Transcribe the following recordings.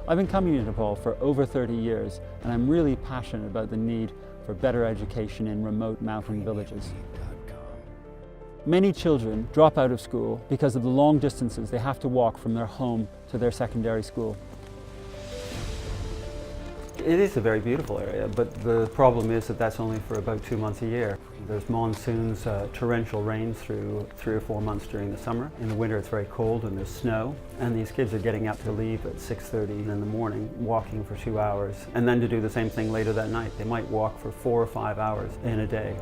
I've been coming to Nepal for over 30 years, and I'm really passionate about the need for better education in remote mountain villages. Many children drop out of school because of the long distances they have to walk from their home to their secondary school. It is a very beautiful area, but the problem is that that's only for about 2 months a year. There's monsoons, torrential rains through 3 or 4 months during the summer. In the winter it's very cold and there's snow, and these kids are getting up to leave at 6:30 in the morning, walking for 2 hours, and then to do the same thing later that night. They might walk for 4 or 5 hours in a day.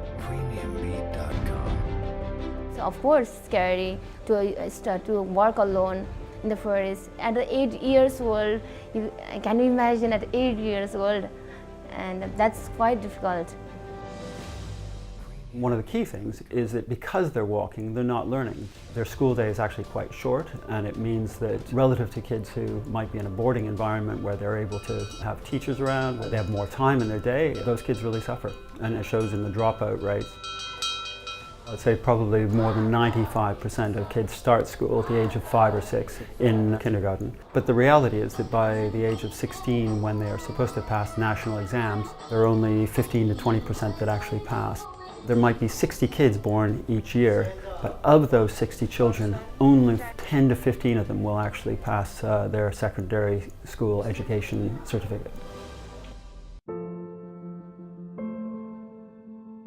So of course scary to start to work alone in the forest. At 8 years old, can you imagine at 8 years old? And that's quite difficult. One of the key things is that because they're walking, they're not learning. Their school day is actually quite short, and it means that relative to kids who might be in a boarding environment where they're able to have teachers around, where they have more time in their day, those kids really suffer, and it shows in the dropout rates. I'd say probably more than 95% of kids start school at the age of 5 or 6 in kindergarten. But the reality is that by the age of 16, when they are supposed to pass national exams, there are only 15 to 20% that actually pass. There might be 60 kids born each year, but of those 60 children, only 10 to 15 of them will actually pass their secondary school education certificate.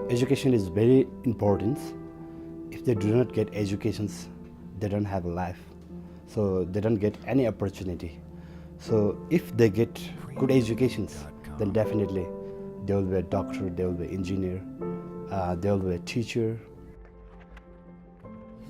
Education is very important. If they do not get educations, they don't have a life. So they don't get any opportunity. So if they get good educations, then definitely they will be a doctor, they will be an engineer, they will be a teacher.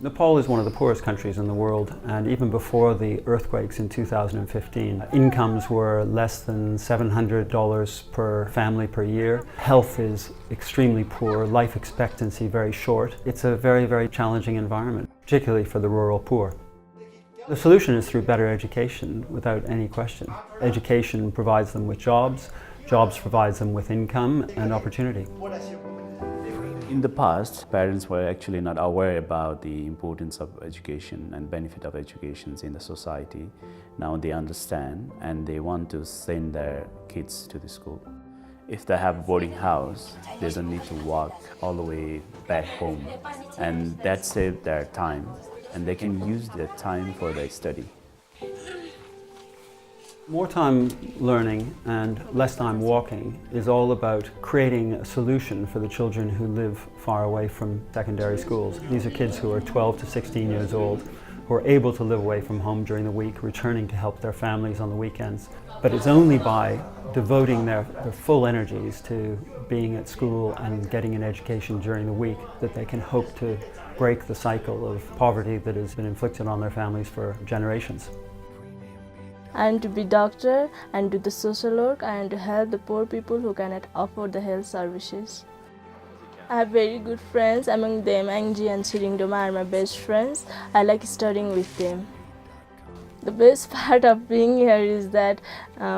Nepal is one of the poorest countries in the world, and even before the earthquakes in 2015, incomes were less than $700 per family per year. Health is extremely poor, life expectancy very short. It's a very, very challenging environment, particularly for the rural poor. The solution is through better education, without any question. Education provides them with jobs, jobs provides them with income and opportunity. In the past, parents were actually not aware about the importance of education and benefit of education in the society. Now they understand and they want to send their kids to the school. If they have a boarding house, they don't need to walk all the way back home, and that saves their time and they can use their time for their study. More time learning and less time walking is all about creating a solution for the children who live far away from secondary schools. These are kids who are 12 to 16 years old, who are able to live away from home during the week, returning to help their families on the weekends. But it's only by devoting their full energies to being at school and getting an education during the week that they can hope to break the cycle of poverty that has been inflicted on their families for generations. And to be doctor and do the social work and to help the poor people who cannot afford the health services. I have very good friends, among them Angji and Chiringdoma are my best friends. I like studying with them. The best part of being here is that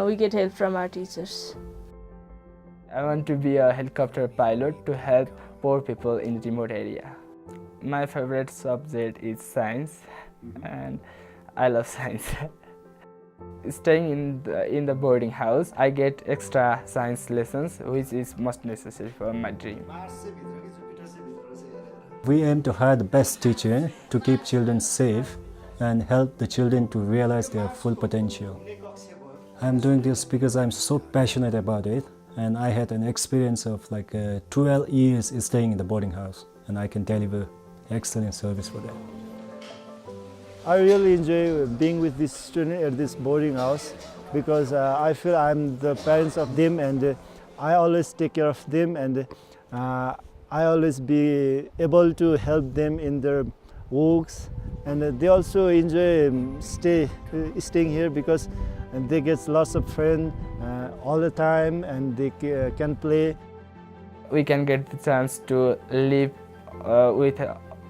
we get help from our teachers. I want to be a helicopter pilot to help poor people in remote area. My favorite subject is science and I love science. Staying in the boarding house, I get extra science lessons, which is most necessary for my dream. We aim to hire the best teacher to keep children safe and help the children to realize their full potential. I'm doing this because I'm so passionate about it, and I had an experience of like 12 years staying in the boarding house, and I can deliver excellent service for them. I really enjoy being with this student at this boarding house because I feel I'm the parents of them, and I always take care of them, and I always be able to help them in their works, and they also enjoy staying here because they get lots of friends all the time, and they can play. We can get the chance to live with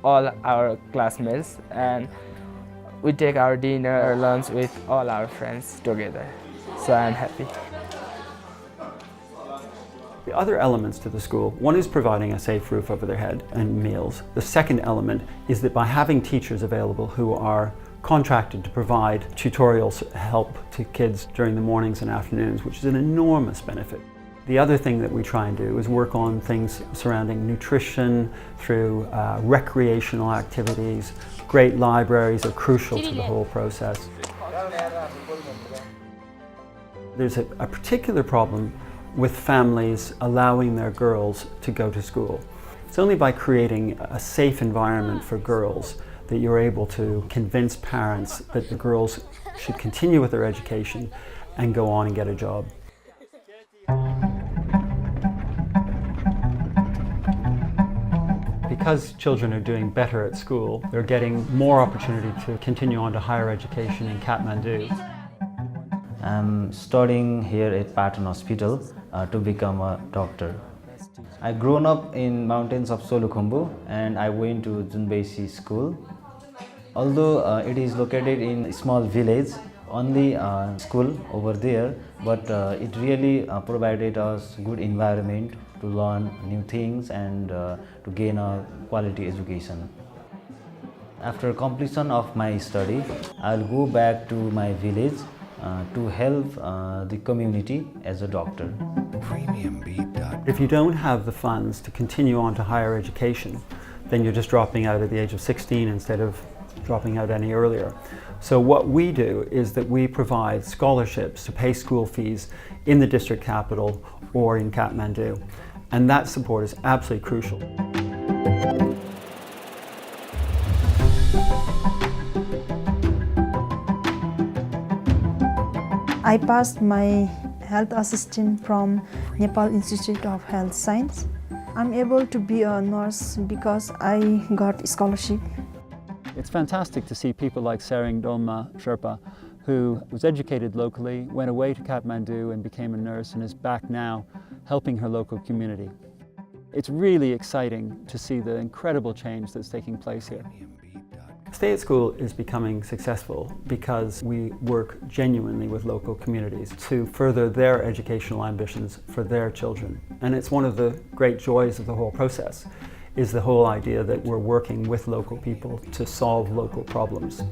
all our classmates, and we take our dinner or lunch with all our friends together, so I'm happy. The other elements to the school, one is providing a safe roof over their head and meals. The second element is that by having teachers available who are contracted to provide tutorials help to kids during the mornings and afternoons, which is an enormous benefit. The other thing that we try and do is work on things surrounding nutrition through recreational activities. Great libraries are crucial to the whole process. There's a particular problem with families allowing their girls to go to school. It's only by creating a safe environment for girls that you're able to convince parents that the girls should continue with their education and go on and get a job. Because children are doing better at school, they're getting more opportunity to continue on to higher education in Kathmandu. I'm studying here at Patton Hospital to become a doctor. I grown up in mountains of Solukhumbu and I went to Junbesi school. Although it is located in a small village, only school over there, but it really provided us good environment to learn new things and to gain a quality education. After completion of my study, I'll go back to my village to help the community as a doctor. If you don't have the funds to continue on to higher education, then you're just dropping out at the age of 16 instead of dropping out any earlier. So what we do is that we provide scholarships to pay school fees in the district capital or in Kathmandu. And that support is absolutely crucial. I passed my health assistant from Nepal Institute of Health Science. I'm able to be a nurse because I got a scholarship. It's fantastic to see people like Sering Dolma Sherpa, who was educated locally, went away to Kathmandu and became a nurse and is back now helping her local community. It's really exciting to see the incredible change that's taking place here. Stay at School is becoming successful because we work genuinely with local communities to further their educational ambitions for their children. And it's one of the great joys of the whole process, is the whole idea that we're working with local people to solve local problems.